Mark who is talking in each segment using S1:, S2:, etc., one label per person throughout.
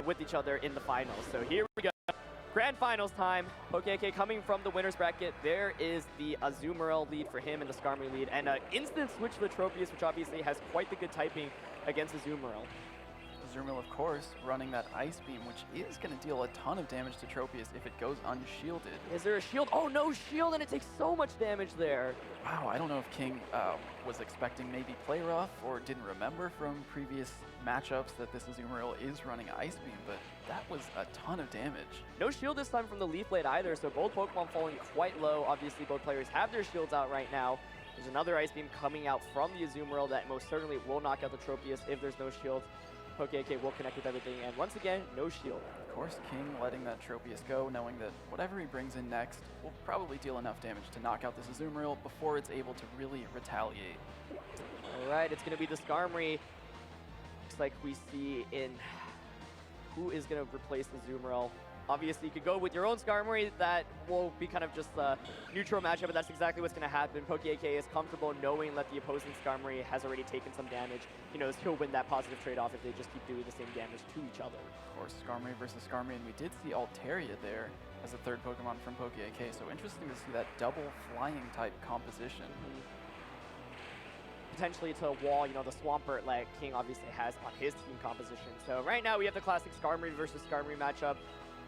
S1: with each other in the finals. So here we go. Grand finals time. PogoKieng coming from the winner's bracket. There is the Azumarill lead for him and the Skarmory lead. And an instant switch to the Tropius, which obviously has quite the good typing against Azumarill.
S2: Azumarill, of course, running that Ice Beam, which is going to deal a ton of damage to Tropius if it goes unshielded.
S1: Is there a shield? Oh, no shield, and it takes so much damage there.
S2: Wow, I don't know if King was expecting maybe play rough or didn't remember from previous matchups that this Azumarill is running Ice Beam, but that was a ton of damage.
S1: No shield this time from the Leaf Blade either, so both Pokemon falling quite low. Obviously, both players have their shields out right now. There's another Ice Beam coming out from the Azumarill that most certainly will knock out the Tropius if there's no shield. PogoKieng will connect with everything, and once again, no shield.
S2: Of course, King letting that Tropius go, knowing that whatever he brings in next will probably deal enough damage to knock out this Azumarill before it's able to really retaliate.
S1: All right, it's going to be the Skarmory. Looks like we see in who is going to replace the Azumarill. Obviously, you could go with your own Skarmory. That will be kind of just a neutral matchup, but that's exactly what's going to happen. PogoKieng is comfortable knowing that the opposing Skarmory has already taken some damage. He knows he'll win that positive trade-off if they just keep doing the same damage to each other.
S2: Of course, Skarmory versus Skarmory, and we did see Altaria there as a third Pokemon from PogoKieng, so interesting to see that double flying type composition.
S1: Potentially to wall, the Swampert like King obviously has on his team composition. So right now we have the classic Skarmory versus Skarmory matchup.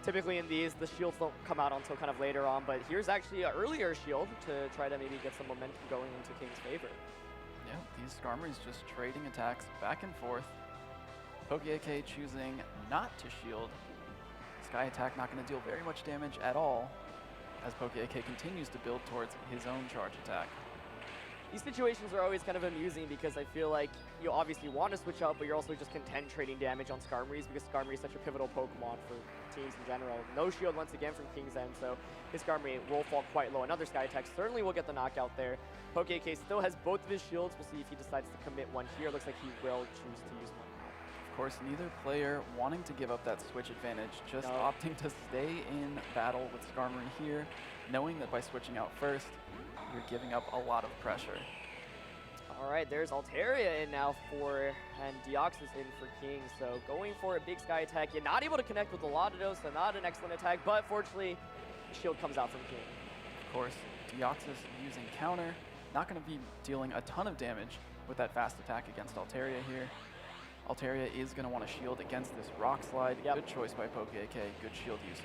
S1: Typically in these, the shields don't come out until kind of later on, but here's actually an earlier shield to try to maybe get some momentum going into King's favor.
S2: Yeah, these Skarmory's just trading attacks back and forth. PogoKieng choosing not to shield. Sky Attack not going to deal very much damage at all as PogoKieng continues to build towards his own charge attack.
S1: These situations are always kind of amusing because I feel like you obviously want to switch up, but you're also just content trading damage on Skarmory's because Skarmory is such a pivotal Pokemon for teams in general. No shield once again from King's End, so his Skarmory will fall quite low. Another Sky Attack certainly will get the knockout there. PogoKieng still has both of his shields. We'll see if he decides to commit one here. Looks like he will choose to use one.
S2: Of course, neither player wanting to give up that switch advantage, just opting to stay in battle with Skarmory here, knowing that by switching out first, you're giving up a lot of pressure.
S1: All right, there's Altaria in now and Deoxys in for King. So going for a big Sky Attack. You're not able to connect with a lot of those, so not an excellent attack, but fortunately, the shield comes out from King.
S2: Of course, Deoxys using counter, not going to be dealing a ton of damage with that fast attack against Altaria here. Altaria is going to want to shield against this Rock Slide. Yep. Good choice by PogoKieng, good shield usage.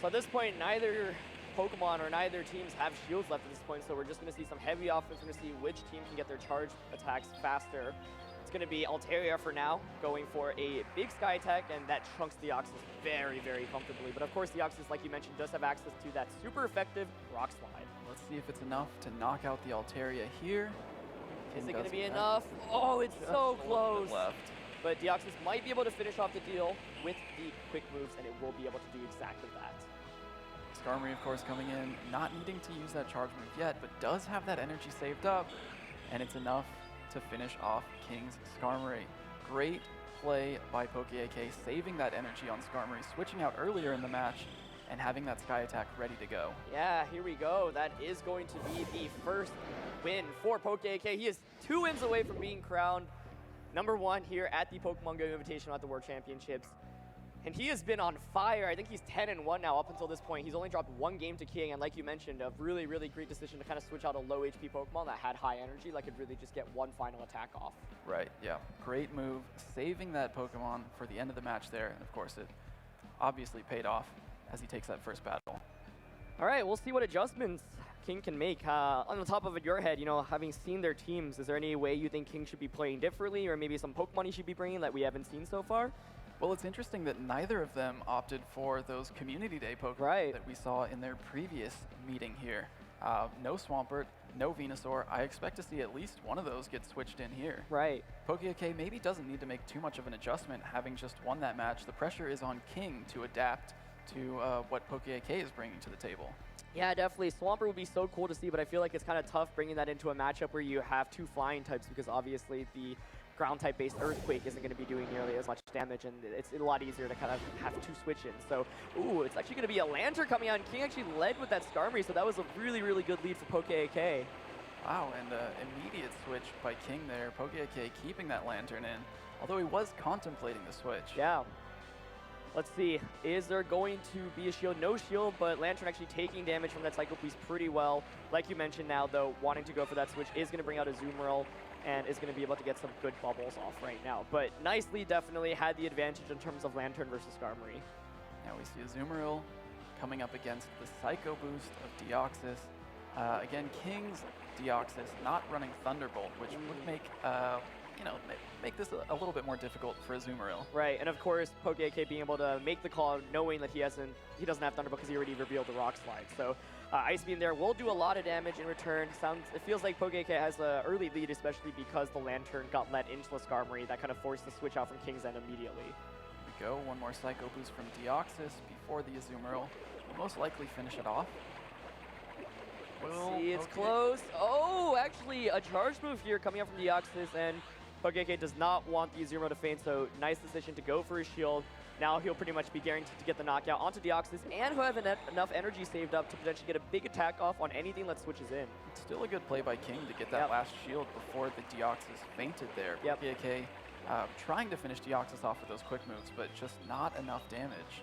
S1: So at this point, neither Pokemon or neither teams have shields left at this point, so we're just going to see some heavy offense. We're going to see which team can get their charge attacks faster. It's going to be Altaria for now, going for a big Sky Attack, and that chunks Deoxys very, very comfortably. But of course, Deoxys, like you mentioned, does have access to that super effective Rock Slide.
S2: Let's see if it's enough to knock out the Altaria here.
S1: Is it going to be enough? Oh, it's so close.
S2: Left.
S1: But Deoxys might be able to finish off the deal with the quick moves, and it will be able to do exactly that.
S2: Skarmory, of course, coming in, not needing to use that charge move yet, but does have that energy saved up, and it's enough to finish off King's Skarmory. Great play by PogoKieng, saving that energy on Skarmory, switching out earlier in the match, and having that Sky Attack ready to go.
S1: Yeah, here we go. That is going to be the first win for PogoKieng. He is 2 wins away from being crowned #1 here at the Pokemon Go Invitational at the World Championships. And he has been on fire. I think he's 10-1 now up until this point. He's only dropped 1 game to King, and like you mentioned, a really, really great decision to kind of switch out a low HP Pokemon that had high energy, that could really just get one final attack off.
S2: Right, yeah. Great move, saving that Pokemon for the end of the match there. And of course, it obviously paid off as he takes that first battle.
S1: All right, we'll see what adjustments King can make. On the top of your head, having seen their teams, is there any way you think King should be playing differently, or maybe some Pokemon he should be bringing that we haven't seen so far?
S2: Well, it's interesting that neither of them opted for those Community Day Pokemon that we saw in their previous meeting here. No Swampert, no Venusaur. I expect to see at least one of those get switched in here.
S1: Right.
S2: PogoKieng maybe doesn't need to make too much of an adjustment, having just won that match. The pressure is on King to adapt to what PogoKieng is bringing to the table.
S1: Yeah, definitely. Swampert would be so cool to see, but I feel like it's kind of tough bringing that into a matchup where you have 2 flying types, because obviously the ground type based Earthquake isn't going to be doing nearly as much damage, and it's a lot easier to kind of have 2 switch-ins. So, ooh, it's actually going to be a Lantern coming out, and King actually led with that Skarmory, so that was a really, really good lead for PogoKieng.
S2: Wow, and immediate switch by King there. PogoKieng keeping that Lantern in. although he was contemplating the switch.
S1: Yeah. Let's see. Is there going to be a shield? No shield, but Lantern actually taking damage from that Psycho Piece pretty well. Like you mentioned now, though, wanting to go for that switch is going to bring out a Azumarill and is going to be able to get some good bubbles off right now. But nicely, definitely had the advantage in terms of Lantern versus Skarmory.
S2: Now we see Azumarill coming up against the Psycho Boost of Deoxys. Again, King's Deoxys not running Thunderbolt, which would make, make this a little bit more difficult for Azumarill. Right,
S1: and of course, PokeK being able to make the call knowing that he doesn't have Thunderbolt because he already revealed the Rock Slide. So Ice Beam there will do a lot of damage in return. It feels like PokeK has an early lead, especially because the Lantern got let into the Skarmory. That kind of forced the switch out from King's End immediately.
S2: Here we go, one more Psycho Boost from Deoxys before the Azumarill will most likely finish it off.
S1: See, it's close. Oh, actually, a charge move here coming up from Deoxys, and PokeK does not want the Azumarill to feint, so nice decision to go for his shield. Now he'll pretty much be guaranteed to get the knockout onto Deoxys, and he'll have enough energy saved up to potentially get a big attack off on anything that switches in.
S2: Still a good play by King to get that last shield before the Deoxys fainted there. PokeK trying to finish Deoxys off with those quick moves, but just not enough damage.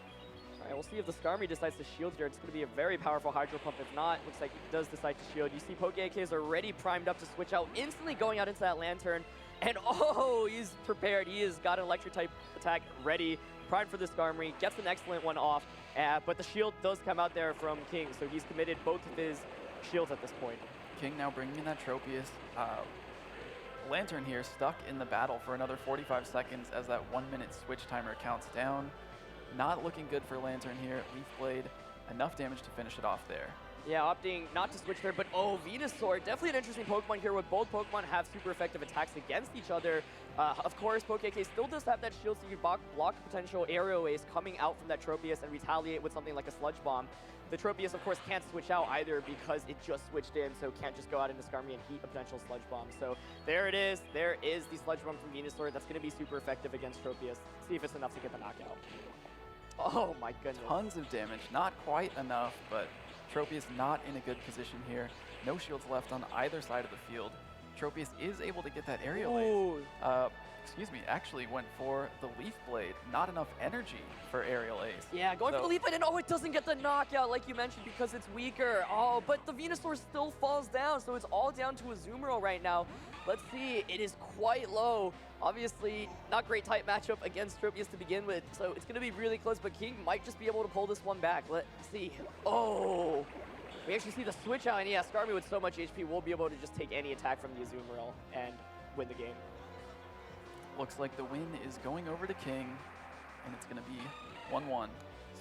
S1: All right, we'll see if the Skarmory decides to shield here. It's going to be a very powerful Hydro Pump. If not, looks like it does decide to shield. You see PokeK is already primed up to switch out, instantly going out into that Lantern. And oh, he's prepared. He has got an Electric type attack ready, primed for the Skarmory, gets an excellent one off. But the shield does come out there from King, so he's committed both of his shields at this point.
S2: King now bringing in that Tropius. Lantern here stuck in the battle for another 45 seconds as that 1 minute switch timer counts down. Not looking good for Lantern here. Leaf Blade, enough damage to finish it off there.
S1: Yeah, opting not to switch there, but oh, Venusaur, definitely an interesting Pokemon here with both Pokemon have super effective attacks against each other. Of course, PokeK still does have that shield, so you can block potential aerial ace coming out from that Tropius and retaliate with something like a Sludge Bomb. The Tropius, of course, can't switch out either because it just switched in, so can't just go out into Skarmory and heat a potential Sludge Bomb. So there it is. There is the Sludge Bomb from Venusaur. That's going to be super effective against Tropius. See if it's enough to get the knockout. Oh my goodness.
S2: Tons of damage. Not quite enough, but Tropius not in a good position here. No shields left on either side of the field. Tropius is able to get that aerial ace. Actually went for the Leaf Blade. Not enough energy for aerial ace.
S1: Yeah, going for the Leaf Blade, and oh, it doesn't get the knockout like you mentioned because it's weaker. Oh, but the Venusaur still falls down, so it's all down to a Azumarill right now. Let's see, it is quite low. Obviously, not great type matchup against Tropius to begin with, so it's going to be really close, but King might just be able to pull this one back. Let's see. Oh, we actually see the switch out, and yeah, Skarmory with so much HP will be able to just take any attack from the Azumarill and win the game.
S2: Looks like the win is going over to King, and it's going to be 1-1.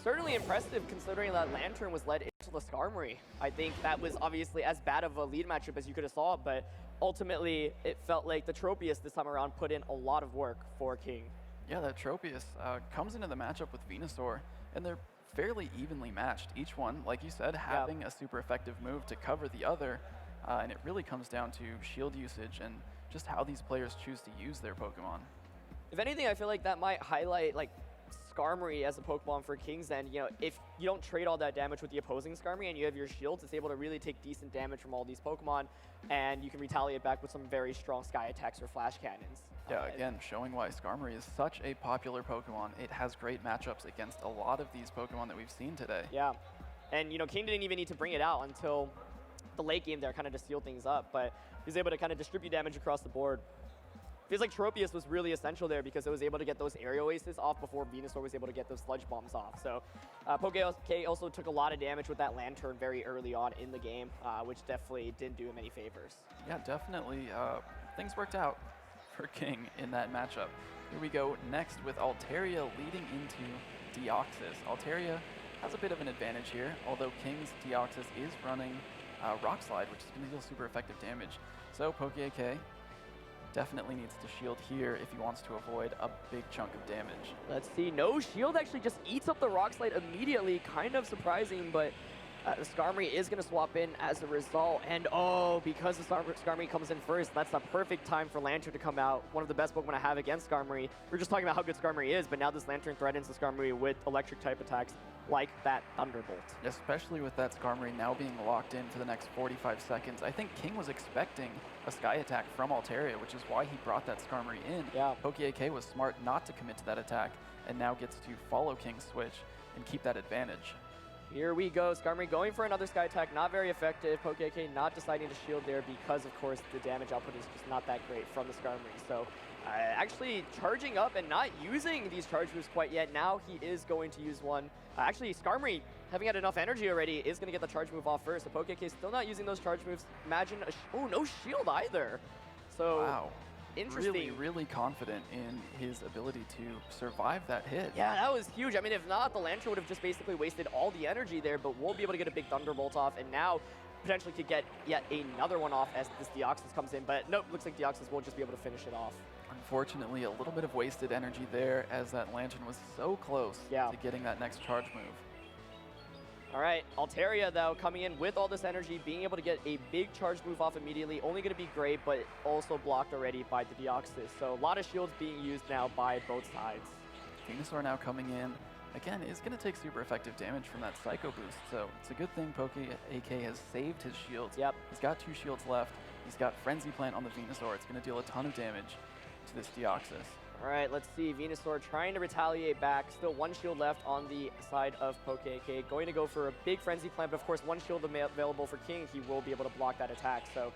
S1: Certainly impressive considering that Lantern was led into the Skarmory. I think that was obviously as bad of a lead matchup as you could have saw, but ultimately it felt like the Tropius this time around put in a lot of work for King.
S2: Yeah, that Tropius comes into the matchup with Venusaur, and they're fairly evenly matched. Each one, like you said, having a super effective move to cover the other, and it really comes down to shield usage and just how these players choose to use their Pokemon.
S1: If anything, I feel like that might highlight like Skarmory as a Pokemon for King's End. You know, if you don't trade all that damage with the opposing Skarmory and you have your shields, it's able to really take decent damage from all these Pokemon, and you can retaliate back with some very strong Sky attacks or Flash Cannons.
S2: Yeah, again, showing why Skarmory is such a popular Pokemon. It has great matchups against a lot of these Pokemon that we've seen today.
S1: Yeah, and you know, King didn't even need to bring it out until the late game there, kind of to seal things up, but he was able to kind of distribute damage across the board. Feels like Tropius was really essential there because it was able to get those aerial aces off before Venusaur was able to get those Sludge Bombs off. So PokeK also took a lot of damage with that Lantern very early on in the game, which definitely didn't do him any favors.
S2: Yeah, definitely. Things worked out for King in that matchup. Here we go next with Altaria leading into Deoxys. Altaria has a bit of an advantage here, although King's Deoxys is running Rock Slide, which is going to deal super effective damage. So PokeK definitely needs to shield here if he wants to avoid a big chunk of damage.
S1: Let's see. No shield actually just eats up the Rock Slide immediately. Kind of surprising, but The Skarmory is going to swap in as a result, and because the Skarmory comes in first, that's the perfect time for Lantern to come out. One of the best Pokemon I have against Skarmory. We're just talking about how good Skarmory is, but now this Lantern threatens the Skarmory with electric type attacks like that Thunderbolt.
S2: Especially with that Skarmory now being locked in for the next 45 seconds. I think King was expecting a Sky attack from Altaria, which is why he brought that Skarmory in.
S1: Yeah.
S2: PokeAK was smart not to commit to that attack, and now gets to follow King's switch and keep that advantage.
S1: Here we go, Skarmory going for another Sky attack, not very effective. PokeAK not deciding to shield there because, of course, the damage output is just not that great from the Skarmory. So actually charging up and not using these charge moves quite yet. Now he is going to use one. Actually, Skarmory, having had enough energy already, is going to get the charge move off first. So PokeAK is still not using those charge moves. Imagine, no shield either. So
S2: wow.
S1: Interesting.
S2: Really confident in his ability to survive that hit.
S1: Yeah, that was huge. I mean, if not, the Lantern would have just basically wasted all the energy there, but we'll be able to get a big Thunderbolt off, and now potentially could get yet another one off as this Deoxys comes in, but nope, looks like Deoxys will just be able to finish it off.
S2: Unfortunately, a little bit of wasted energy there as that Lantern was so close to getting that next charge move.
S1: All right, Altaria, though, coming in with all this energy, being able to get a big charge move off immediately. Only going to be great, but also blocked already by the Deoxys. So a lot of shields being used now by both sides.
S2: Venusaur now coming in. Again, is going to take super effective damage from that Psycho Boost. So it's a good thing PokeAK has saved his shields.
S1: Yep.
S2: He's got 2 shields left. He's got Frenzy Plant on the Venusaur. It's going to deal a ton of damage to this Deoxys.
S1: All right, let's see. Venusaur trying to retaliate back. Still 1 shield left on the side of PokeAK. Going to go for a big Frenzy Plant, but of course 1 shield available for King. He will be able to block that attack. So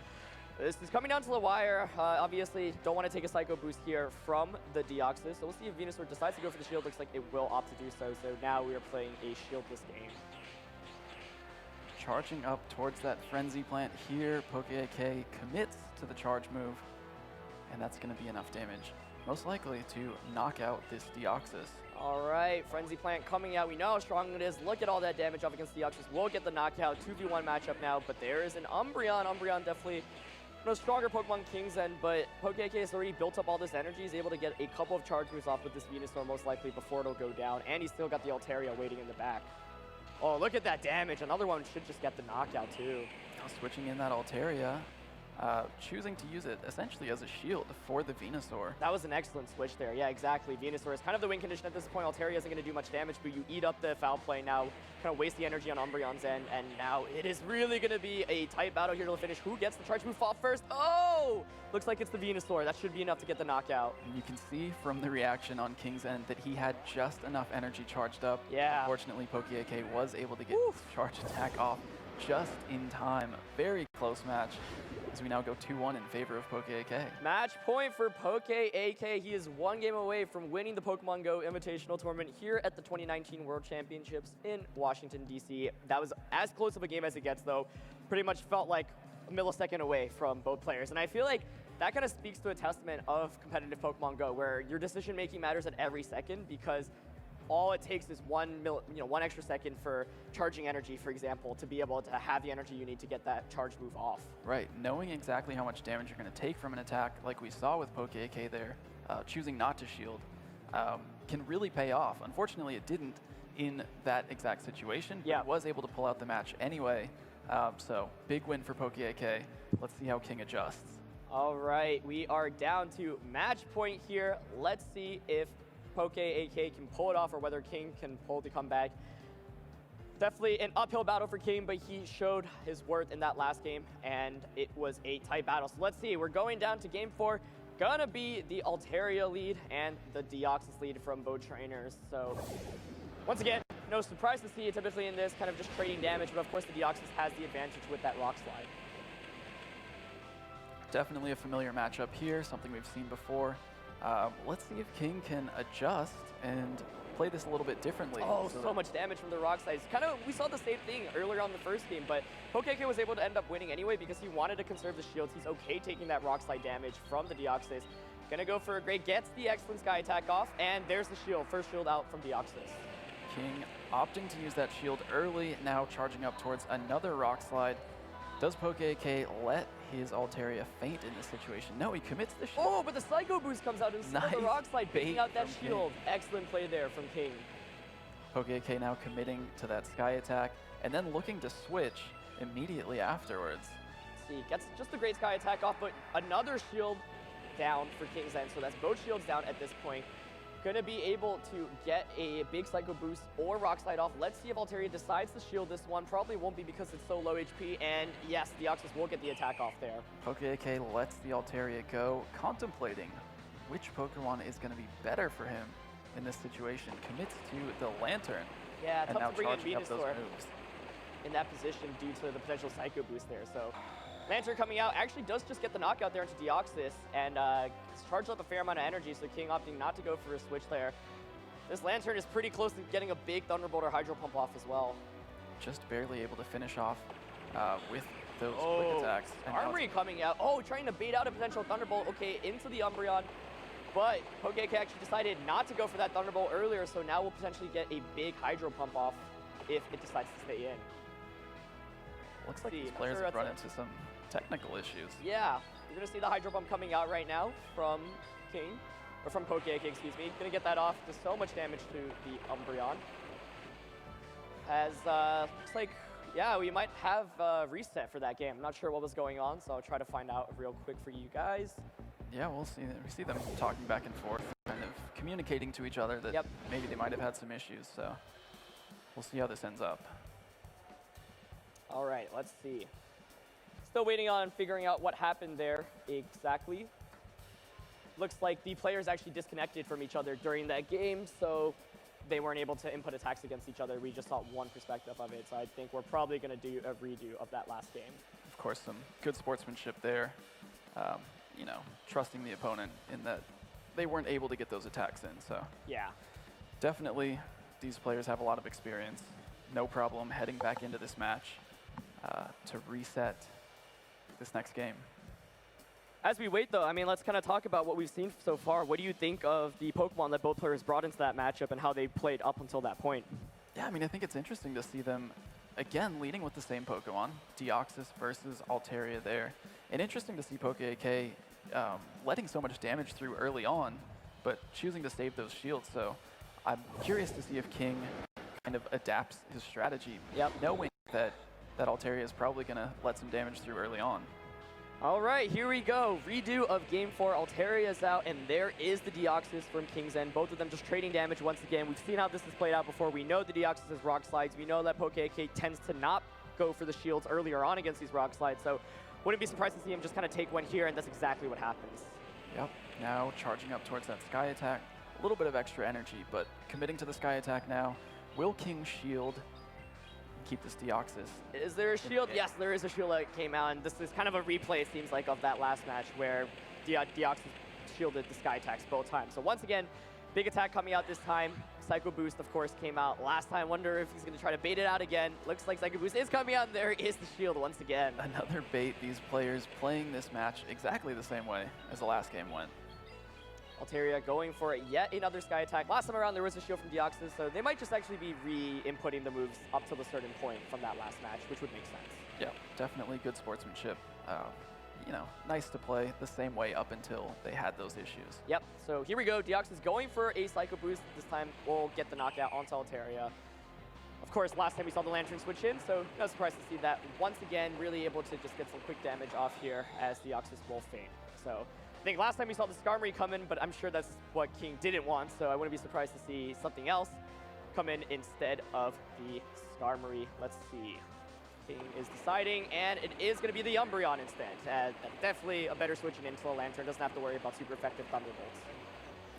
S1: this is coming down to the wire. Obviously, don't want to take a Psycho Boost here from the Deoxys. So we'll see if Venusaur decides to go for the shield. Looks like it will opt to do so. So now we are playing a shieldless game.
S2: Charging up towards that Frenzy Plant here. PokeAK commits to the charge move, and that's going to be enough damage, most likely to knock out this Deoxys.
S1: All right, Frenzy Plant coming out. We know how strong it is. Look at all that damage off against Deoxys. We'll get the knockout. 2v1 matchup now, but there is an Umbreon. Umbreon definitely no stronger Pokemon King's End, but PokeAK has already built up all this energy. He's able to get a couple of charge moves off with this Venusaur most likely before it'll go down, and he's still got the Altaria waiting in the back. Oh, look at that damage. Another one should just get the knockout too.
S2: Now switching in that Altaria. Choosing to use it essentially as a shield for the Venusaur.
S1: That was an excellent switch there. Yeah, exactly. Venusaur is kind of the win condition at this point. Altaria isn't going to do much damage, but you eat up the foul play now, kind of waste the energy on Umbreon's end, and now it is really going to be a tight battle here to finish. Who gets the charge move off first? Oh! Looks like it's the Venusaur. That should be enough to get the knockout.
S2: You can see from the reaction on King's End that he had just enough energy charged up.
S1: Yeah.
S2: Unfortunately, PokeAK was able to get his charge attack off just in time. Very close match, as we now go 2-1 in favor of PokeAK.
S1: Match point for PokeAK. He is 1 game away from winning the Pokemon Go Invitational Tournament here at the 2019 World Championships in Washington, D.C. That was as close of a game as it gets, though. Pretty much felt like a millisecond away from both players. And I feel like that kind of speaks to a testament of competitive Pokemon Go, where your decision-making matters at every second, because all it takes is one extra second for charging energy, for example, to be able to have the energy you need to get that charge move off.
S2: Right, knowing exactly how much damage you're going to take from an attack, like we saw with PokeAK there, choosing not to shield, can really pay off. Unfortunately, it didn't in that exact situation, but it was able to pull out the match anyway. So, big win for PokeAK. Let's see how King adjusts.
S1: All right, we are down to match point here. Let's see if PokeAK can pull it off or whether King can pull the comeback. Definitely an uphill battle for King, but he showed his worth in that last game, and it was a tight battle. So let's see, we're going down to game 4. Gonna be the Altaria lead and the Deoxys lead from both trainers. So once again, no surprise to see typically in this, kind of just trading damage, but of course the Deoxys has the advantage with that Rock Slide.
S2: Definitely a familiar matchup here, something we've seen before. Let's see if King can adjust and play this a little bit differently.
S1: Oh, so much damage from the Rock Slide. Kind of, we saw the same thing earlier on the first game, but PokeAK was able to end up winning anyway because he wanted to conserve the shields. He's okay taking that Rock Slide damage from the Deoxys. Gonna go for a great, gets the excellent Sky attack off, and there's the shield. First shield out from Deoxys.
S2: King opting to use that shield early, now charging up towards another Rock Slide. Does PokeAK let his Altaria faint in this situation? No, he commits the shield.
S1: Oh, but the Psycho Boost comes out instead of the Rock Slide, picking out that shield. Excellent play there from King.
S2: PogoKieng now committing to that sky attack, and then looking to switch immediately afterwards.
S1: See, gets just a great sky attack off, but another shield down for King's End, so that's both shields down at this point. Gonna be able to get a big Psycho Boost or Rock Slide off. Let's see if Altaria decides to shield this one. Probably won't be because it's so low HP, and yes, Deoxys will get the attack off there.
S2: PogoKieng lets the Altaria go, contemplating which Pokemon is gonna be better for him in this situation. Commits to the Lantern,
S1: Yeah,
S2: and now
S1: tough to bring in
S2: charging up those
S1: Venusaur
S2: moves.
S1: in that position due to the potential Psycho Boost there. So Lantern coming out actually does just get the knockout there into Deoxys, and it's charged up a fair amount of energy, so King opting not to go for a switch there. This Lantern is pretty close to getting a big Thunderbolt or Hydro Pump off as well.
S2: Just barely able to finish off with those quick attacks. And now
S1: Armory coming out. Oh, trying to bait out a potential Thunderbolt. Okay, into the Umbreon. But PogoKieng actually decided not to go for that Thunderbolt earlier, so now we'll potentially get a big Hydro Pump off if it decides to stay in.
S2: looks like these players have run into some technical issues.
S1: Yeah, you're going to see the Hydro Pump coming out right now from King, or from PogoKieng, excuse me. Going to get that off. Does so much damage to the Umbreon. As, looks like, yeah, we might have a reset for that game. I'm not sure what was going on, so I'll try to find out real quick for you guys.
S2: Yeah, we'll see. We see them talking back and forth, kind of communicating to each other that maybe they might have had some issues, so we'll see how this ends up.
S1: All right, let's see. Still waiting on figuring out what happened there exactly. Looks like the players actually disconnected from each other during that game, so they weren't able to input attacks against each other. We just saw one perspective of it, so I think we're probably going to do a redo of that last game.
S2: Of course, some good sportsmanship there. You know, trusting the opponent in that they weren't able to get those attacks in, so.
S1: Yeah.
S2: Definitely, these players have a lot of experience. No problem heading back into this match to reset this next game.
S1: As we wait, though, I mean, let's kind of talk about what we've seen so far. What do you think of the Pokemon that both players brought into that matchup and how they played up until that point?
S2: Yeah, I mean, I think it's interesting to see them, again, leading with the same Pokemon, Deoxys versus Altaria there. And interesting to see PogoKieng letting so much damage through early on, but choosing to save those shields. So I'm curious to see if King kind of adapts his strategy, knowing that Altaria is probably going to let some damage through early on.
S1: All right, here we go. Redo of Game 4. Altaria is out, and there is the Deoxys from King's End. Both of them just trading damage once again. We've seen how this has played out before. We know the Deoxys has Rock Slides. We know that PogoKieng tends to not go for the shields earlier on against these Rock Slides, so wouldn't be surprised to see him just kind of take one here, and that's exactly what happens.
S2: Yep, now charging up towards that Sky Attack. A little bit of extra energy, but committing to the Sky Attack now. Will King shield? Keep this Deoxys.
S1: Is there a shield? Yes, there is a shield that came out, and this is kind of a replay, it seems like, of that last match where Deoxys shielded the Sky Attacks both times. So once again, big attack coming out this time. Psycho Boost, of course, came out last time. Wonder if he's going to try to bait it out again. Looks like Psycho Boost is coming out, and there is the shield once again.
S2: Another bait. These players playing this match exactly the same way as the last game went.
S1: Altaria going for yet another Sky Attack. Last time around, there was a shield from Deoxys, so they might just actually be re-inputting the moves up to a certain point from that last match, which would make sense.
S2: Yeah, definitely good sportsmanship. You know, nice to play the same way up until they had those issues.
S1: Yep, so here we go. Deoxys going for a Psycho Boost. This time, we'll get the knockout onto Altaria. Of course, last time we saw the Lantern switch in, so no surprise to see that once again, really able to just get some quick damage off here as Deoxys will faint. So I think last time we saw the Skarmory come in, but I'm sure that's what King didn't want, so I wouldn't be surprised to see something else come in instead of the Skarmory. Let's see. King is deciding, and it is going to be the Umbreon instead. Definitely a better switching into the Lantern. Doesn't have to worry about super effective Thunderbolts.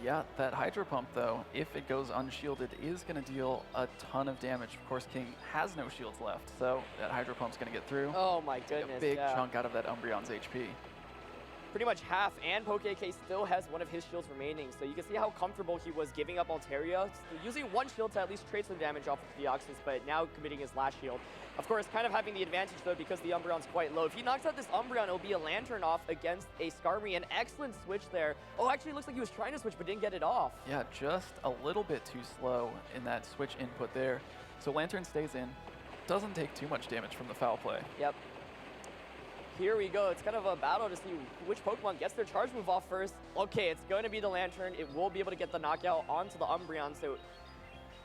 S2: Yeah, that Hydro Pump, though, if it goes unshielded, is going to deal a ton of damage. Of course, King has no shields left, so that Hydro Pump's going to get through.
S1: Oh my goodness,
S2: a big chunk out of that Umbreon's HP.
S1: Pretty much half, and PogoKieng still has one of his shields remaining, so you can see how comfortable he was giving up Altaria. Using one shield to at least trade some damage off of Deoxys, but now committing his last shield. Of course, kind of having the advantage, though, because the Umbreon's quite low. If he knocks out this Umbreon, it'll be a Lantern off against a Skarmory. An excellent switch there. Oh, actually, it looks like he was trying to switch, but didn't get it off.
S2: Yeah, just a little bit too slow in that switch input there. So Lantern stays in. Doesn't take too much damage from the foul play.
S1: Yep. Here we go. It's kind of a battle to see which Pokemon gets their charge move off first. Okay, it's going to be the Lantern. It will be able to get the knockout onto the Umbreon, so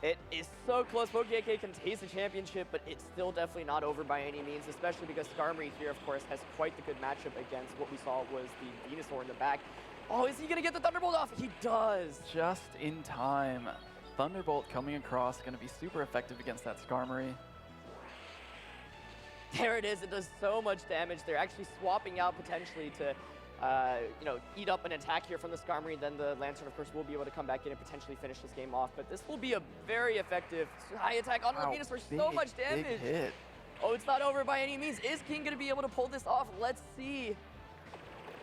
S1: It is so close. PogoKieng can taste the championship, but it's still definitely not over by any means, especially because Skarmory here, of course, has quite the good matchup against what we saw was the Venusaur in the back. Oh, is he going to get the Thunderbolt off? He does.
S2: Just in time. Thunderbolt coming across, going to be super effective against that Skarmory.
S1: There it is. It does so much damage. They're actually swapping out potentially to eat up an attack here from the Skarmory. Then the Lantern, of course, will be able to come back in and potentially finish this game off. But this will be a very effective high attack on the Venusaur. So much damage.
S2: Big hit.
S1: Oh, it's not over by any means. Is King going to be able to pull this off? Let's see.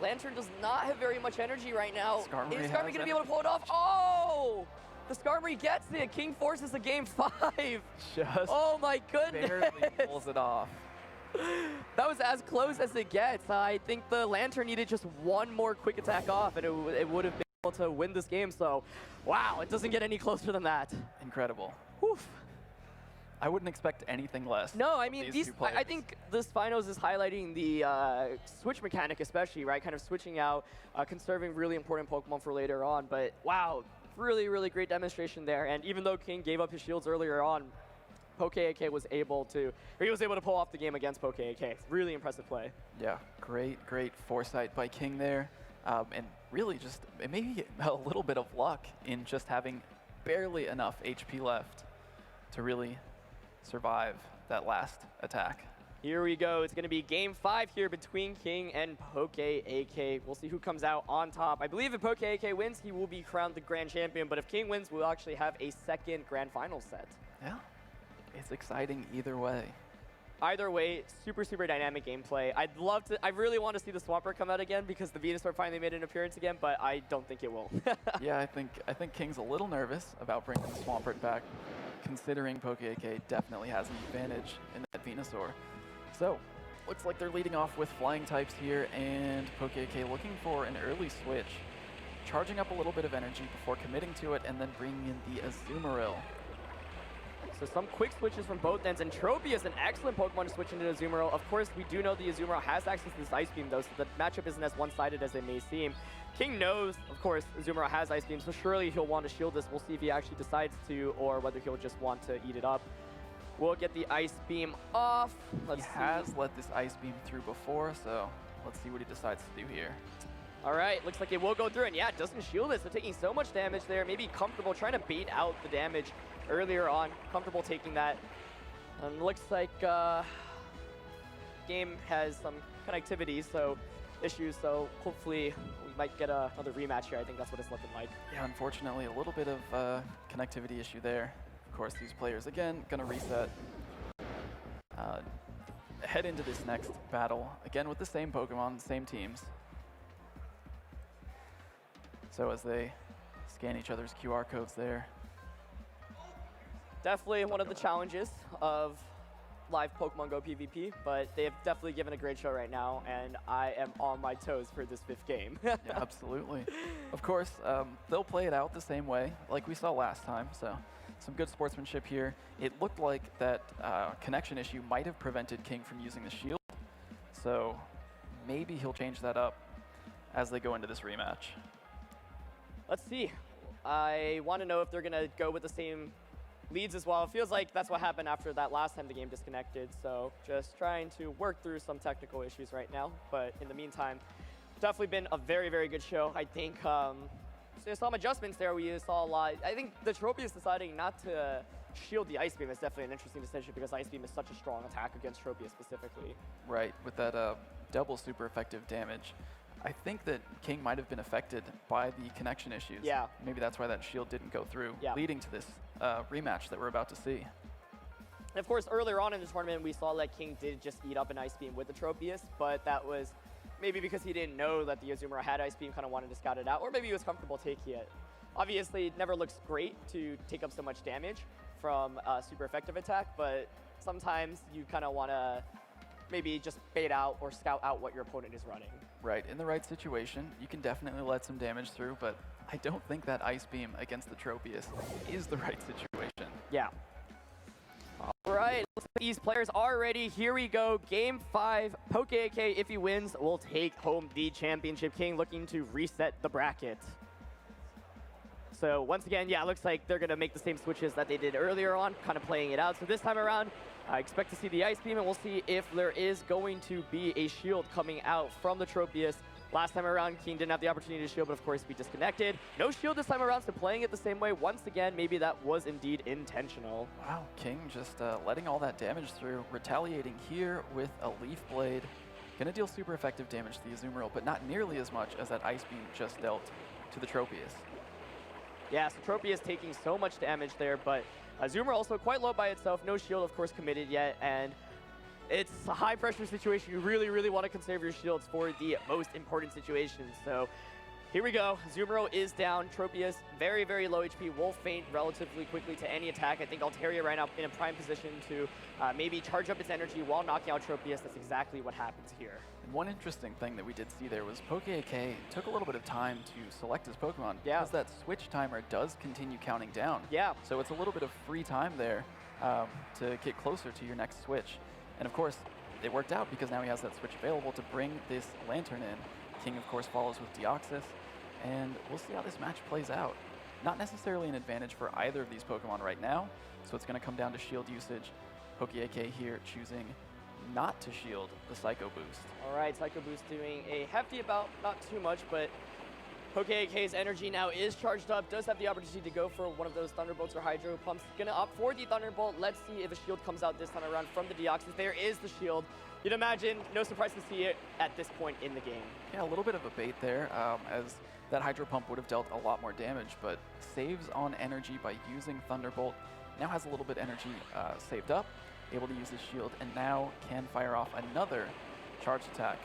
S1: Lantern does not have very much energy right now.
S2: Skarmory
S1: Is Skarmory going to be able to pull it off? Oh! The Skarmory gets it. King forces a game 5.
S2: Just
S1: oh my goodness.
S2: barely pulls it off.
S1: That was as close as it gets. I think the Lantern needed just one more quick attack off, and it would have been able to win this game. So, wow, it doesn't get any closer than that.
S2: Incredible.
S1: Oof.
S2: I wouldn't expect anything less.
S1: No, I mean, I think this finals is highlighting the switch mechanic especially, right? Kind of switching out, conserving really important Pokemon for later on. But wow, really, really great demonstration there. And even though King gave up his shields earlier on, PogoKieng was able to pull off the game against PogoKieng. Really impressive play.
S2: Yeah, great foresight by King there. And really just maybe a little bit of luck in just having barely enough HP left to really survive that last attack.
S1: Here we go. It's going to be game 5 here between King and PogoKieng. We'll see who comes out on top. I believe if PogoKieng wins, he will be crowned the grand champion. But if King wins, we'll actually have a second grand final set.
S2: Yeah, it's exciting either way.
S1: Either way, super dynamic gameplay. I really want to see the Swampert come out again because the Venusaur finally made an appearance again, but I don't think it will.
S2: Yeah, I think King's a little nervous about bringing the Swampert back, considering PogoKieng definitely has an advantage in that Venusaur. So, looks like they're leading off with flying types here, and PogoKieng looking for an early switch, charging up a little bit of energy before committing to it, and then bringing in the Azumarill.
S1: So some quick switches from both ends, and Tropy is an excellent Pokemon to switch into Azumarill. Of course, we do know the Azumarill has access to this Ice Beam, though, so the matchup isn't as one-sided as it may seem. King knows, of course, Azumarill has Ice Beam, so surely he'll want to shield this. We'll see if he actually decides to, or whether he'll just want to eat it up. We'll get the Ice Beam off.
S2: He has let this Ice Beam through before, so let's see what he decides to do here.
S1: All right, looks like it will go through, and yeah, it doesn't shield it, so taking so much damage there. Maybe comfortable trying to bait out the damage earlier on. Comfortable taking that. And looks like game has some connectivity, so issues, so hopefully we might get another rematch here. I think that's what it's looking like.
S2: Yeah, unfortunately, a little bit of connectivity issue there. Of course, these players, again, going to reset. Head into this next battle, again with the same Pokemon, same teams. So as they scan each other's QR codes there.
S1: Definitely one of the challenges of live Pokemon Go PvP, but they have definitely given a great show right now, and I am on my toes for this 5th game.
S2: Yeah, absolutely. Of course, they'll play it out the same way like we saw last time, so some good sportsmanship here. It looked like that connection issue might have prevented King from using the shield, so maybe he'll change that up as they go into this rematch.
S1: Let's see. I want to know if they're going to go with the same leads as well. It feels like that's what happened after that last time the game disconnected, so just trying to work through some technical issues right now. But in the meantime, definitely been a very good show. I think some adjustments there. We saw a lot. I think the Tropius deciding not to shield the Ice Beam is definitely an interesting decision because Ice Beam is such a strong attack against Tropius specifically. Right,
S2: with that double super effective damage. I think that King might have been affected by the connection issues.
S1: Yeah.
S2: Maybe that's why that shield didn't go through,
S1: yeah,
S2: leading to this rematch that we're about to see.
S1: And of course, earlier on in the tournament, we saw that King did just eat up an Ice Beam with the Tropius, but that was maybe because he didn't know that the Azumarill had Ice Beam, kind of wanted to scout it out, or maybe he was comfortable taking it. Obviously, it never looks great to take up so much damage from a super effective attack, but sometimes you kind of want to maybe just bait out or scout out what your opponent is running.
S2: Right, in the right situation, you can definitely let some damage through, but I don't think that Ice Beam against the Tropius is the right situation.
S1: Yeah. All right, these players are ready. Here we go, Game 5. PogoKieng, if he wins, will take home the championship. King looking to reset the bracket. So once again, yeah, it looks like they're going to make the same switches that they did earlier on, kind of playing it out. So this time around, I expect to see the Ice Beam, and we'll see if there is going to be a shield coming out from the Tropius. Last time around, King didn't have the opportunity to shield, but of course we disconnected. No shield this time around, so playing it the same way. Once again, maybe that was indeed intentional.
S2: Wow, King just letting all that damage through, retaliating here with a Leaf Blade. Gonna deal super effective damage to the Azumarill, but not nearly as much as that Ice Beam just dealt to the Tropius.
S1: Yeah, so Tropius taking so much damage there, but Azumarill also quite low by itself. No shield, of course, committed yet, and it's a high-pressure situation. You really, really want to conserve your shields for the most important situations. So here we go. Azumarill is down. Tropius, very, very low HP, will faint relatively quickly to any attack. I think Altaria right now in a prime position to maybe charge up its energy while knocking out Tropius. That's exactly what happens here.
S2: And one interesting thing that we did see there was PokéK took a little bit of time to select his Pokemon.
S1: Yeah.
S2: Because that switch timer does continue counting down.
S1: Yeah.
S2: So it's a little bit of free time there to get closer to your next switch. And of course, it worked out because now he has that switch available to bring this Lantern in. King, of course, follows with Deoxys, and we'll see how this match plays out. Not necessarily an advantage for either of these Pokemon right now, so it's going to come down to shield usage. PokéK here choosing not to shield the Psycho Boost.
S1: All right, Psycho Boost doing a hefty amount, not too much, but PokéK's energy now is charged up, does have the opportunity to go for one of those Thunderbolts or Hydro Pumps. Gonna opt for the Thunderbolt. Let's see if a shield comes out this time around from the Deoxys. There is the shield. You'd imagine, no surprise to see it at this point in the game.
S2: Yeah, a little bit of a bait there, as that Hydro Pump would have dealt a lot more damage, but saves on energy by using Thunderbolt. Now has a little bit energy saved up, able to use his shield, and now can fire off another charge attack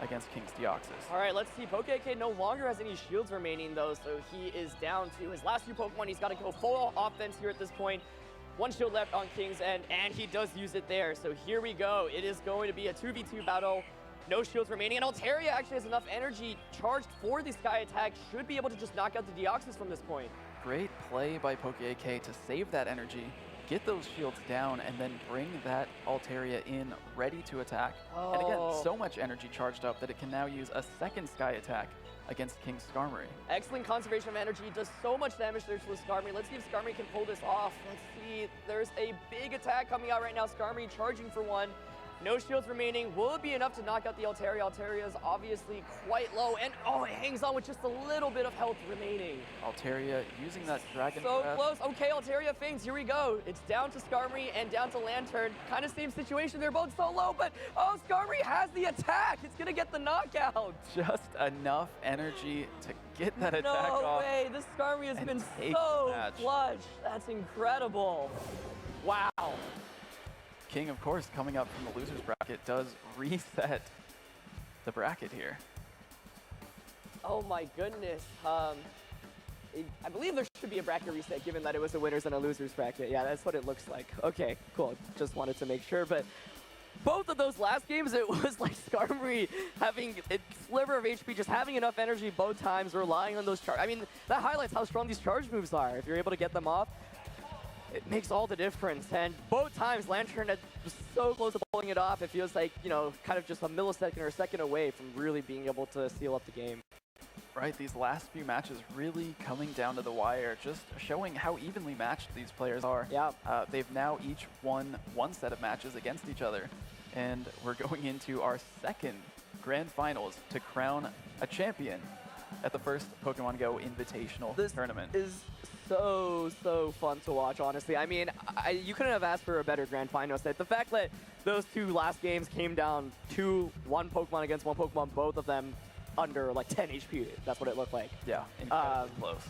S2: against King's Deoxys.
S1: All right, let's see. PokéK no longer has any shields remaining, though, so he is down to his last few Pokemon. He's got to go full offense here at this point. One shield left on King's end, and he does use it there. So here we go. It is going to be a 2v2 battle. No shields remaining, and Altaria actually has enough energy charged for the Sky attack. Should be able to just knock out the Deoxys from this point.
S2: Great play by PokéK to save that energy, get those shields down, and then bring that Altaria in ready to attack.
S1: Oh.
S2: And again, so much energy charged up that it can now use a second Sky attack against King Skarmory.
S1: Excellent conservation of energy, does so much damage there to the Skarmory. Let's see if Skarmory can pull this off. Let's see, there's a big attack coming out right now. Skarmory charging for one. No shields remaining. Will it be enough to knock out the Altaria? Altaria is obviously quite low, and oh, it hangs on with just a little bit of health remaining.
S2: Altaria using that Dragon
S1: So
S2: Breath.
S1: close. Okay, Altaria faints. Here we go. It's down to Skarmory and down to Lantern. Kind of same situation. They're both so low, but oh, Skarmory has the attack. It's going to get the knockout.
S2: Just enough energy to get that attack
S1: No
S2: off.
S1: way. This Skarmory has
S2: and
S1: been
S2: take
S1: so
S2: the match.
S1: clutch. That's incredible. Wow.
S2: King, of course, coming up from the loser's bracket, does reset the bracket here.
S1: Oh my goodness. I believe there should be a bracket reset given that it was a winners and a losers bracket. Yeah, that's what it looks like. Okay, cool. Just wanted to make sure. But both of those last games, it was like Skarmory having a sliver of HP, just having enough energy both times, relying on those charge. I mean, that highlights how strong these charge moves are. If you're able to get them off, it makes all the difference. And both times, Lantern was so close to pulling it off. It feels like, you know, kind of just a millisecond or a second away from really being able to seal up the game.
S2: Right, these last few matches really coming down to the wire, just showing how evenly matched these players are.
S1: Yeah.
S2: They've now each won one set of matches against each other, and we're going into our second grand finals to crown a champion at the first Pokemon Go Invitational tournament.
S1: This is so fun to watch, honestly. I mean, you couldn't have asked for a better grand final set. The fact that those two last games came down to one Pokemon against one Pokemon, both of them under like 10 HP. That's what it looked like.
S2: Yeah, incredibly close.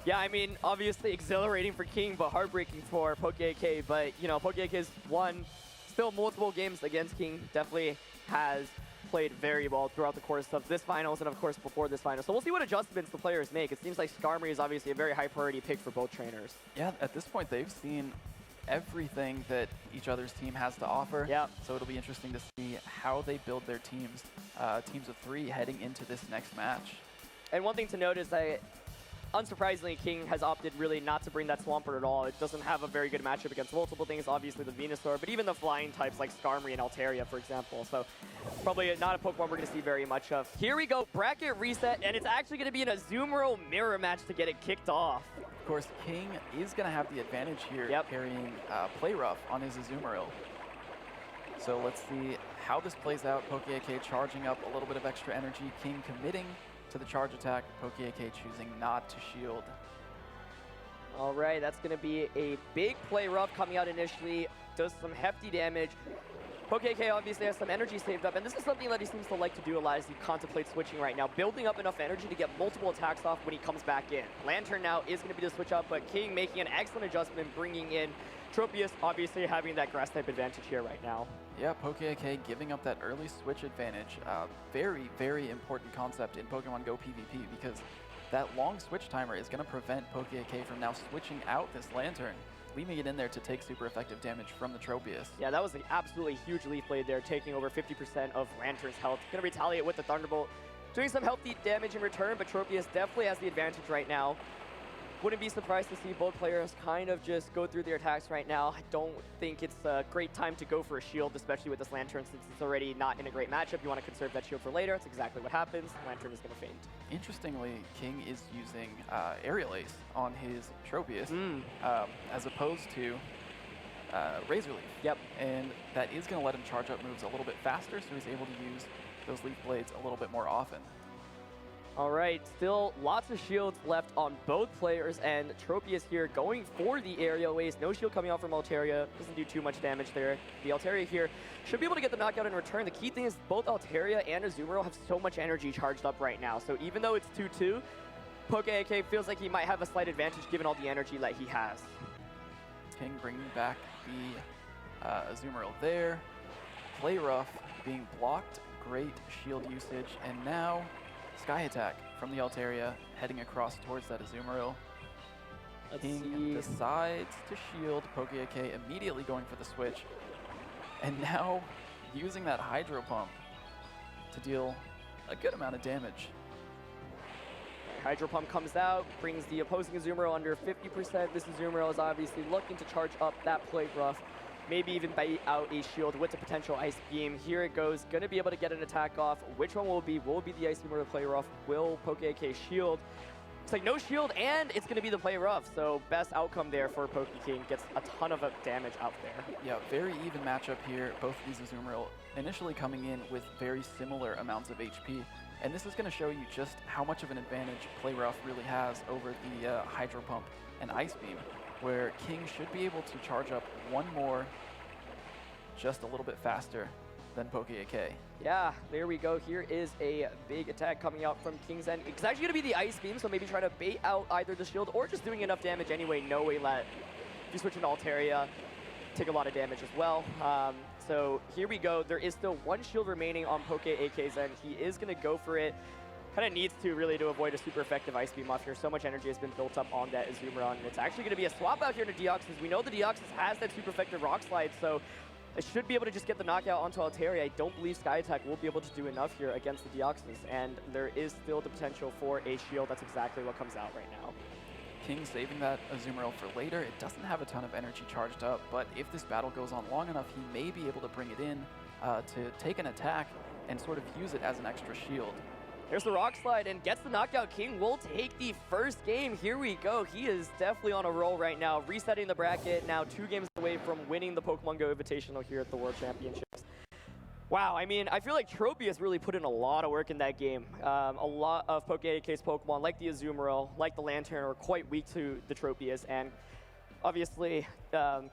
S1: Yeah, I mean, obviously exhilarating for King, but heartbreaking for PokéK. But, you know, PokéK's won still multiple games against King. Definitely has played very well throughout the course of this finals and, of course, before this final. So we'll see what adjustments the players make. It seems like Skarmory is obviously a very high priority pick for both trainers.
S2: Yeah, at this point, they've seen everything that each other's team has to offer.
S1: Yeah.
S2: So it'll be interesting to see how they build their teams, teams of 3 heading into this next match.
S1: And one thing to note is that unsurprisingly, King has opted really not to bring that Swampert at all. It doesn't have a very good matchup against multiple things, obviously the Venusaur, but even the flying types like Skarmory and Altaria, for example. So probably not a Pokemon we're going to see very much of. Here we go, bracket reset, and it's actually going to be an Azumarill mirror match to get it kicked off.
S2: Of course, King is going to have the advantage here, carrying Play Rough on his Azumarill. So let's see how this plays out. PokeAK charging up a little bit of extra energy. King committing to the charge attack. PokeAK choosing not to shield.
S1: All right, that's going to be a big Play Rough coming out initially. Does some hefty damage. PokeAK obviously has some energy saved up, and this is something that he seems to like to do a lot as he contemplates switching right now, building up enough energy to get multiple attacks off when he comes back in. Lantern now is going to be the switch up, but King making an excellent adjustment, bringing in Tropius, obviously having that grass type advantage here right now.
S2: Yeah, PokeAK giving up that early switch advantage. Very, very important concept in Pokemon Go PvP, because that long switch timer is going to prevent PokeAK from now switching out this Lantern, leaving it in there to take super effective damage from the Tropius. Yeah,
S1: that was an absolutely huge Leaf Blade there, taking over 50% of Lantern's health. Going to retaliate with the Thunderbolt, doing some healthy damage in return, but Tropius definitely has the advantage right now. Wouldn't be surprised to see both players kind of just go through their attacks right now. I don't think it's a great time to go for a shield, especially with this Lantern, since it's already not in a great matchup. You want to conserve that shield for later. That's exactly what happens. Lantern is going to faint.
S2: Interestingly, King is using Aerial Ace on his Tropius, as opposed to Razor Leaf.
S1: Yep.
S2: And that is going to let him charge up moves a little bit faster, so he's able to use those Leaf Blades a little bit more often.
S1: All right, still lots of shields left on both players, and Tropius here going for the Aerial Ace. No shield coming out from Altaria. Doesn't do too much damage there. The Altaria here should be able to get the knockout in return. The key thing is both Altaria and Azumarill have so much energy charged up right now. So even though it's 2-2, PokeAK feels like he might have a slight advantage given all the energy that he has.
S2: King bringing back the Azumarill there. Play Rough being blocked. Great shield usage. And now Sky Attack from the Altaria, heading across towards that Azumarill. King decides to shield. PokeAK immediately going for the switch. And now using that Hydro Pump to deal a good amount of damage.
S1: Hydro Pump comes out, brings the opposing Azumarill under 50%. This Azumarill is obviously looking to charge up that Play Rough. Maybe even bait out a shield with a potential Ice Beam. Here it goes, gonna be able to get an attack off. Which one will it be? Will it be the Ice Beam or the Play Rough? Will PokeAK shield? It's like no shield, and it's gonna be the Play Rough. So best outcome there for PokeKieng. Gets a ton of damage out there.
S2: Yeah, very even matchup here. Both of these Azumarill initially coming in with very similar amounts of HP. And this is gonna show you just how much of an advantage Play Rough really has over the Hydro Pump and Ice Beam, where King should be able to charge up one more just a little bit faster than PokeAK.
S1: Yeah, there we go. Here is a big attack coming out from King's end. It's actually going to be the Ice Beam, so maybe try to bait out either the shield or just doing enough damage anyway. No way let, if you switch into Altaria, take a lot of damage as well. So here we go. There is still one shield remaining on PokeAK's end. He is going to go for it. Kind of needs to really to avoid a super effective Ice Beam off here. So much energy has been built up on that Azumarill, and it's actually going to be a swap out here to Deoxys. We know the Deoxys has that super effective Rock Slide, so it should be able to just get the knockout onto Altaria. I don't believe Sky Attack will be able to do enough here against the Deoxys, and there is still the potential for a shield. That's exactly what comes out right now.
S2: King saving that Azumarill for later. It doesn't have a ton of energy charged up, but if this battle goes on long enough, he may be able to bring it in to take an attack and sort of use it as an extra shield.
S1: There's the Rock Slide and gets the knockout. King will take the first game. Here we go. He is definitely on a roll right now, resetting the bracket. Now 2 games away from winning the Pokemon Go Invitational here at the World Championships. Wow, I mean, I feel like Tropius really put in a lot of work in that game. A lot of PokeAK's Pokemon, like the Azumarill, like the Lantern, are quite weak to the Tropius, and obviously,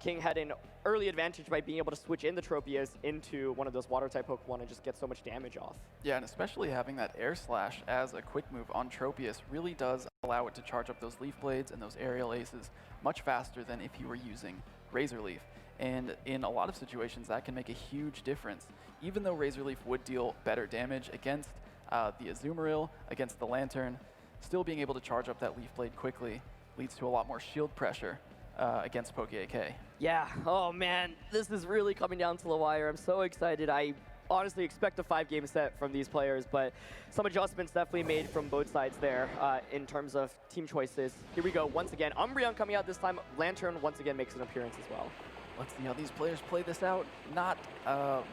S1: King had an early advantage by being able to switch in the Tropius into one of those Water-type Pokemon and just get so much damage off.
S2: Yeah, and especially having that Air Slash as a quick move on Tropius really does allow it to charge up those Leaf Blades and those Aerial Aces much faster than if you were using Razor Leaf. And in a lot of situations, that can make a huge difference. Even though Razor Leaf would deal better damage against the Azumarill, against the Lantern, still being able to charge up that Leaf Blade quickly leads to a lot more shield pressure against PokeAK.
S1: Yeah, oh man, this is really coming down to the wire. I'm so excited. I honestly expect a 5-game set from these players, but some adjustments definitely made from both sides there in terms of team choices. Here we go, once again, Umbreon coming out this time. Lantern once again makes an appearance as well.
S2: Let's see how these players play this out. Not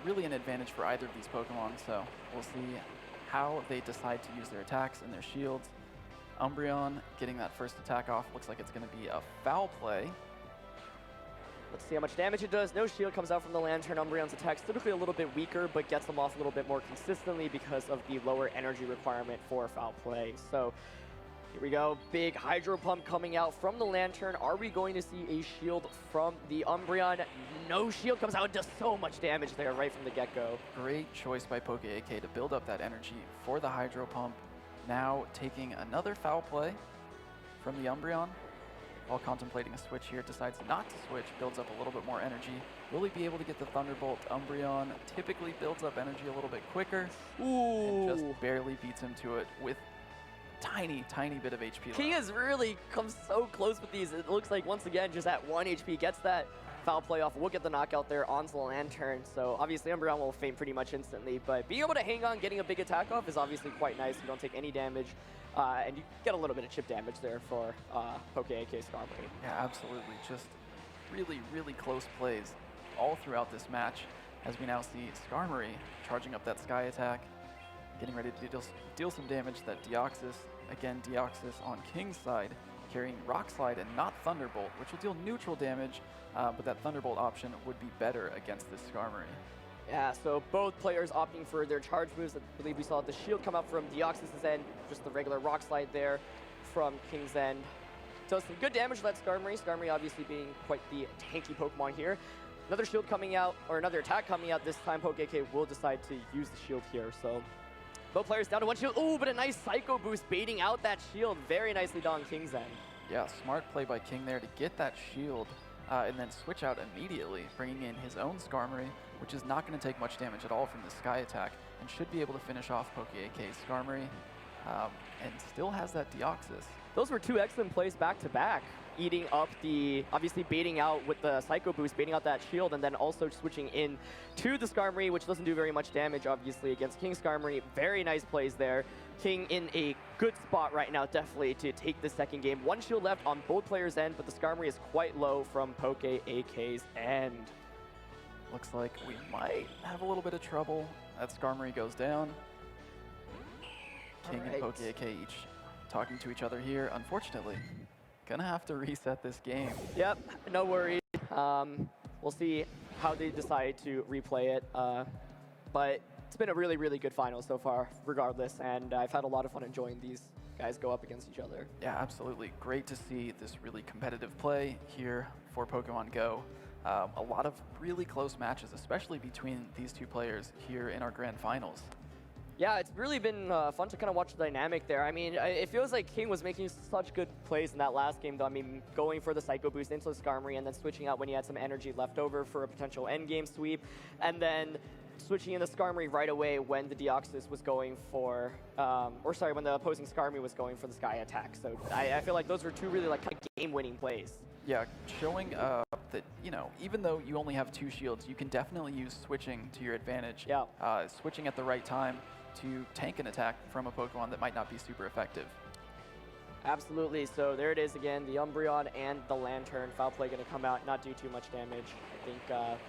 S2: really an advantage for either of these Pokemon, so we'll see how they decide to use their attacks and their shields. Umbreon getting that first attack off. Looks like it's going to be a foul play.
S1: Let's see how much damage it does. No shield comes out from the Lantern. Umbreon's attack's typically a little bit weaker, but gets them off a little bit more consistently because of the lower energy requirement for foul play. So here we go. Big Hydro Pump coming out from the Lantern. Are we going to see a shield from the Umbreon? No shield comes out. It does so much damage there right from the get-go.
S2: Great choice by PokéAK to build up that energy for the Hydro Pump. Now taking another foul play from the Umbreon. While contemplating a switch here, decides not to switch, builds up a little bit more energy. Will he be able to get the Thunderbolt? Umbreon typically builds up energy a little bit quicker.
S1: Ooh.
S2: And just barely beats him to it with tiny bit of HP left.
S1: He has really come so close with these. It looks like, once again, just at 1 HP, gets that foul play off. We'll get the knockout there onto the Lantern. So obviously Umbreon will faint pretty much instantly, but being able to hang on, getting a big attack off is obviously quite nice. You don't take any damage. And you get a little bit of chip damage there for PokéAK Skarmory.
S2: Yeah, absolutely. Just really close plays all throughout this match as we now see Skarmory charging up that Sky Attack, getting ready to deal some damage. That Deoxys, again Deoxys on King's side, carrying Rock Slide and not Thunderbolt, which will deal neutral damage, but that Thunderbolt option would be better against this Skarmory.
S1: Yeah, so both players opting for their charge moves. I believe we saw the shield come out from Deoxys' end, just the regular Rock Slide there from King's end. Does some good damage to that Skarmory. Skarmory obviously being quite the tanky Pokemon here. Another shield coming out, or another attack coming out. This time PokéAK will decide to use the shield here. So both players down to 1 shield. Ooh, but a nice Psycho Boost baiting out that shield. Very nicely done on King's end.
S2: Yeah, smart play by King there to get that shield and then switch out immediately, bringing in his own Skarmory, which is not going to take much damage at all from the Sky Attack, and should be able to finish off PokéAK's Skarmory, and still has that Deoxys.
S1: Those were 2 excellent plays back-to-back, eating up the, obviously baiting out with the Psycho Boost, baiting out that shield, and then also switching in to the Skarmory, which doesn't do very much damage, obviously, against King Skarmory. Very nice plays there. King in a good spot right now, definitely, to take the second game. 1 shield left on both players' end, but the Skarmory is quite low from PokéAK's end.
S2: Looks like we might have a little bit of trouble. That Skarmory goes down. King and PokéAK each talking to each other here. Unfortunately, gonna have to reset this game.
S1: Yep, no worries. We'll see how they decide to replay it. But it's been a really good final so far, regardless, and I've had a lot of fun enjoying these guys go up against each other.
S2: Yeah, absolutely. Great to see this really competitive play here for Pokemon Go. A lot of really close matches, especially between these two players here in our grand finals.
S1: Yeah, it's really been fun to kind of watch the dynamic there. I mean, it feels like King was making such good plays in that last game, though. I mean, going for the Psycho Boost into the Skarmory and then switching out when he had some energy left over for a potential endgame sweep, and then switching in the Skarmory right away when the Deoxys was going for, when the opposing Skarmory was going for the Sky Attack. So I feel like those were 2 really like game-winning plays.
S2: Yeah, showing that, you know, even though you only have 2 shields, you can definitely use switching to your advantage.
S1: Yeah.
S2: Switching at the right time to tank an attack from a Pokemon that might not be super effective.
S1: Absolutely. So there it is again, the Umbreon and the Lantern. Foul play going to come out, not do too much damage. I think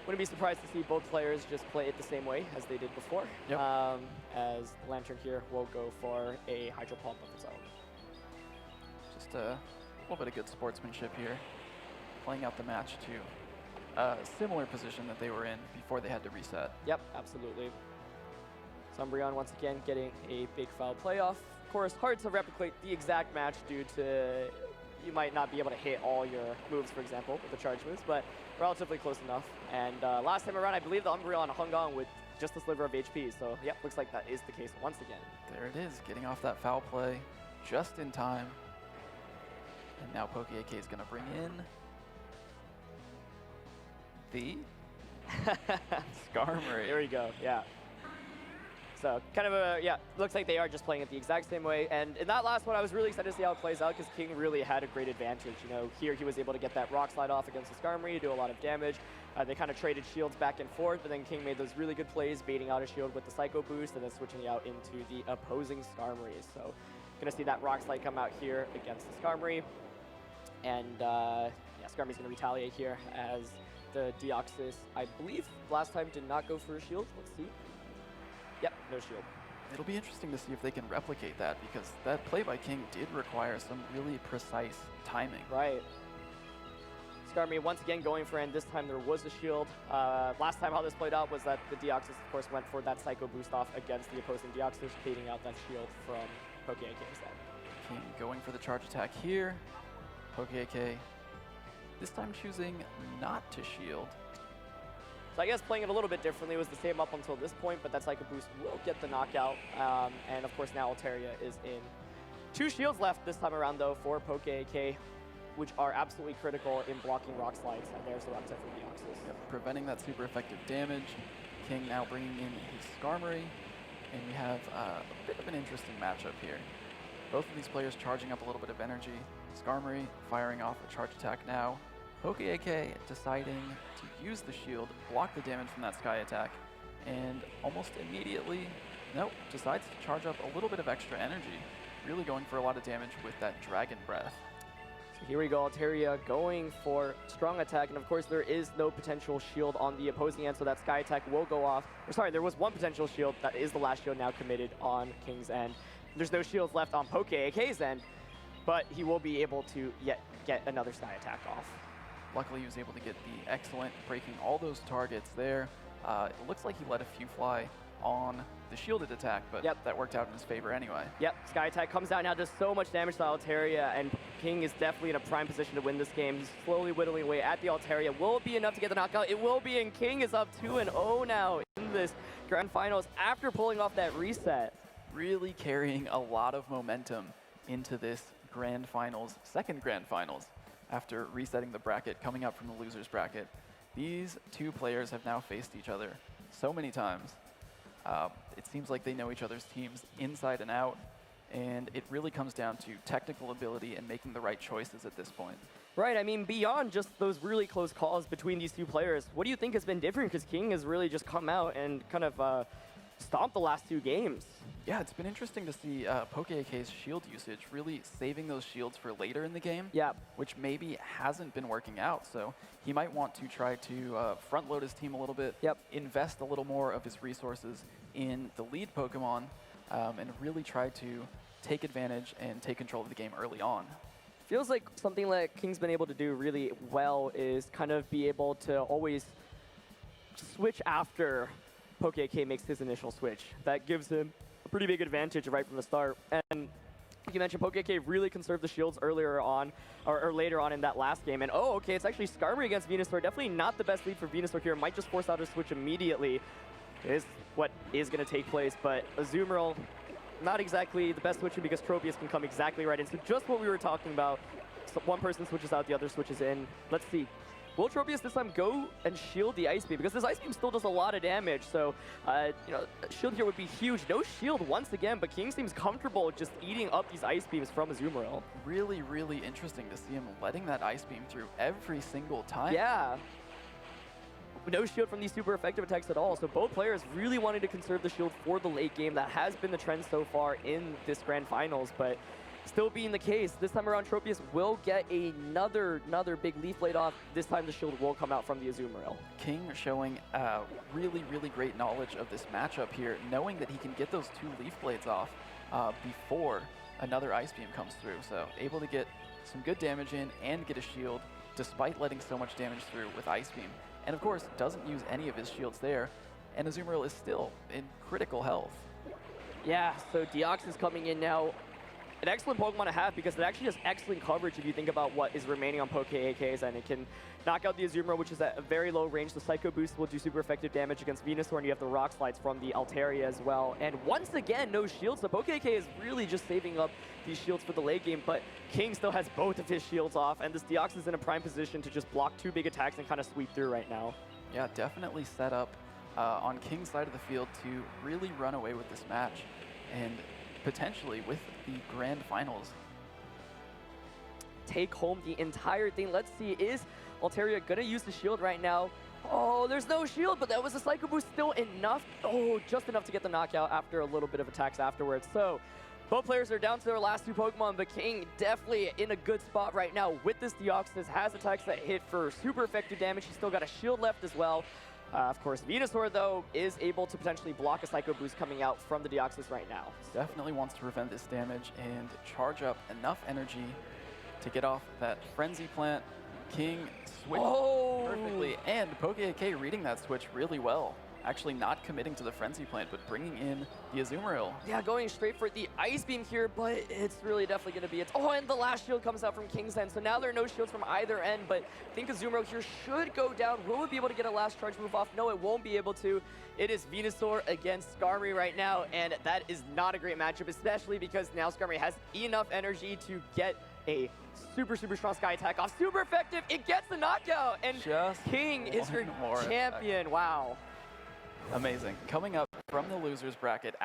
S1: wouldn't be surprised to see both players just play it the same way as they did before.
S2: Yep.
S1: As the Lantern here will go for a Hydro Pump of its own.
S2: Just a little bit of good sportsmanship here, playing out the match to a similar position that they were in before they had to reset.
S1: Yep, absolutely. So Umbreon once again getting a big foul playoff. Of course, hard to replicate the exact match due to you might not be able to hit all your moves, for example, with the charge moves, but relatively close enough. And last time around, I believe the Umbreon hung on with just a sliver of HP. So, yep, looks like that is the case once again.
S2: There it is, getting off that foul play just in time. And now PokéAK is going to bring in the Skarmory.
S1: There we go, yeah. So kind of a, yeah, looks like they are just playing it the exact same way. And in that last one, I was really excited to see how it plays out because King really had a great advantage. You know, here he was able to get that rock slide off against the Skarmory, do a lot of damage. They kind of traded shields back and forth, but then King made those really good plays, baiting out a shield with the Psycho Boost and then switching out into the opposing Skarmory. So gonna see that rock slide come out here against the Skarmory. And yeah, Skarmory's gonna retaliate here as the Deoxys, I believe, last time did not go for a shield. Let's see. Yep, no shield.
S2: It'll be interesting to see if they can replicate that, because that play by King did require some really precise timing.
S1: Right. Skarmory once again going for end. This time there was a shield. Last time how this played out was that the Deoxys, of course, went for that Psycho Boost off against the opposing Deoxys, baiting out that shield from PokéKing's side.
S2: King going for the charge attack here. PokéK this time choosing not to shield.
S1: So I guess playing it a little bit differently. It was the same up until this point, but that Psycho Boost will get the knockout. And of course now Altaria is in. 2 shields left this time around though for PokéK, which are absolutely critical in blocking rock slides. And there's the rock slide from Deoxys.
S2: Yep, preventing that super effective damage. King now bringing in his Skarmory. And we have a bit of an interesting matchup here. Both of these players charging up a little bit of energy. Skarmory firing off a charge attack now. PokéK deciding to use the shield, block the damage from that sky attack, and almost immediately, nope, decides to charge up a little bit of extra energy. Really going for a lot of damage with that Dragon Breath.
S1: So here we go, Altaria going for strong attack, and of course there is no potential shield on the opposing end, so that sky attack will go off. Or sorry, there was one potential shield. That is the last shield now committed on King's end. There's no shields left on PokéK's end, but he will be able to yet get another sky attack off.
S2: Luckily, he was able to get the excellent, breaking all those targets there. It looks like he let a few fly on the shielded attack, but that worked out in his favor anyway. Yep,
S1: sky attack comes out now, does so much damage to Altaria, and King is definitely in a prime position to win this game. He's slowly whittling away at the Altaria. Will it be enough to get the knockout? It will be, and King is up 2-0 now in this Grand Finals after pulling off that reset.
S2: Really carrying a lot of momentum into this Grand Finals, second Grand Finals. After resetting the bracket, coming up from the loser's bracket. These 2 players have now faced each other so many times. It seems like they know each other's teams inside and out, and it really comes down to technical ability and making the right choices at this point.
S1: Right, I mean, beyond just those really close calls between these 2 players, what do you think has been different? Because King has really just come out and kind of stomped the last 2 games.
S2: Yeah, it's been interesting to see PokéK's shield usage, really saving those shields for later in the game, which maybe hasn't been working out. So he might want to try to front load his team a little bit, invest a little more of his resources in the lead Pokemon, and really try to take advantage and take control of the game early on.
S1: Feels like something that King's been able to do really well is kind of be able to always switch after PokéK makes his initial switch. That gives him a pretty big advantage right from the start. And like you mentioned, PokéK really conserved the shields earlier on, or later on in that last game. And oh, okay, it's actually Skarmory against Venusaur. Definitely not the best lead for Venusaur here. Might just force out a switch immediately. Is what is going to take place. But Azumarill, not exactly the best switching because Tropius can come exactly right in. So just what we were talking about. So one person switches out, the other switches in. Let's see. Will Tropius this time go and shield the Ice Beam? Because this Ice Beam still does a lot of damage, so you know, shield here would be huge. No shield once again, but King seems comfortable just eating up these Ice Beams from Azumarill.
S2: Really, really interesting to see him letting that Ice Beam through every single time.
S1: Yeah. No shield from these super effective attacks at all, so both players really wanting to conserve the shield for the late game. That has been the trend so far in this Grand Finals, but still being the case, this time around Tropius will get another big Leaf Blade off. This time the shield will come out from the Azumarill.
S2: King showing really, really great knowledge of this matchup here, knowing that he can get those 2 Leaf Blades off before another Ice Beam comes through. So able to get some good damage in and get a shield despite letting so much damage through with Ice Beam. And of course, doesn't use any of his shields there, and Azumarill is still in critical health.
S1: Yeah, so Deoxys is coming in now. An excellent Pokemon to have because it actually has excellent coverage if you think about what is remaining on PokéK's, and it can knock out the Azumarill, which is at a very low range. The Psycho Boost will do super effective damage against Venusaur, and you have the Rock Slides from the Altaria as well. And once again, no shields, so PokéK is really just saving up these shields for the late game, but King still has both of his shields off, and this Deoxys is in a prime position to just block 2 big attacks and kind of sweep through right now.
S2: Yeah, definitely set up on King's side of the field to really run away with this match and potentially with the grand finals.
S1: Take home the entire thing. Let's see, is Altaria gonna use the shield right now? Oh, there's no shield, but that was a Psycho Boost still enough. Oh, just enough to get the knockout after a little bit of attacks afterwards. So both players are down to their last 2 Pokemon, but King definitely in a good spot right now with this Deoxys. Has attacks that hit for super effective damage. He's still got a shield left as well. Of course, Venusaur, though, is able to potentially block a Psycho Boost coming out from the Deoxys right now.
S2: Definitely wants to prevent this damage and charge up enough energy to get off that Frenzy Plant. King switched perfectly, and PogoKieng reading that switch really well. Actually not committing to the Frenzy Plant, but bringing in the Azumarill.
S1: Yeah, going straight for the Ice Beam here, but it's really definitely going to be it. Oh, and the last shield comes out from King's end, so now there are no shields from either end, but I think Azumarill here should go down. Will it be able to get a last charge move off? No, it won't be able to. It is Venusaur against Skarmory right now, and that is not a great matchup, especially because now Skarmory has enough energy to get a super strong Sky Attack off. Super effective. It gets the knockout, and
S2: Just
S1: King is your champion. Wow.
S2: Amazing. Coming up from the losers bracket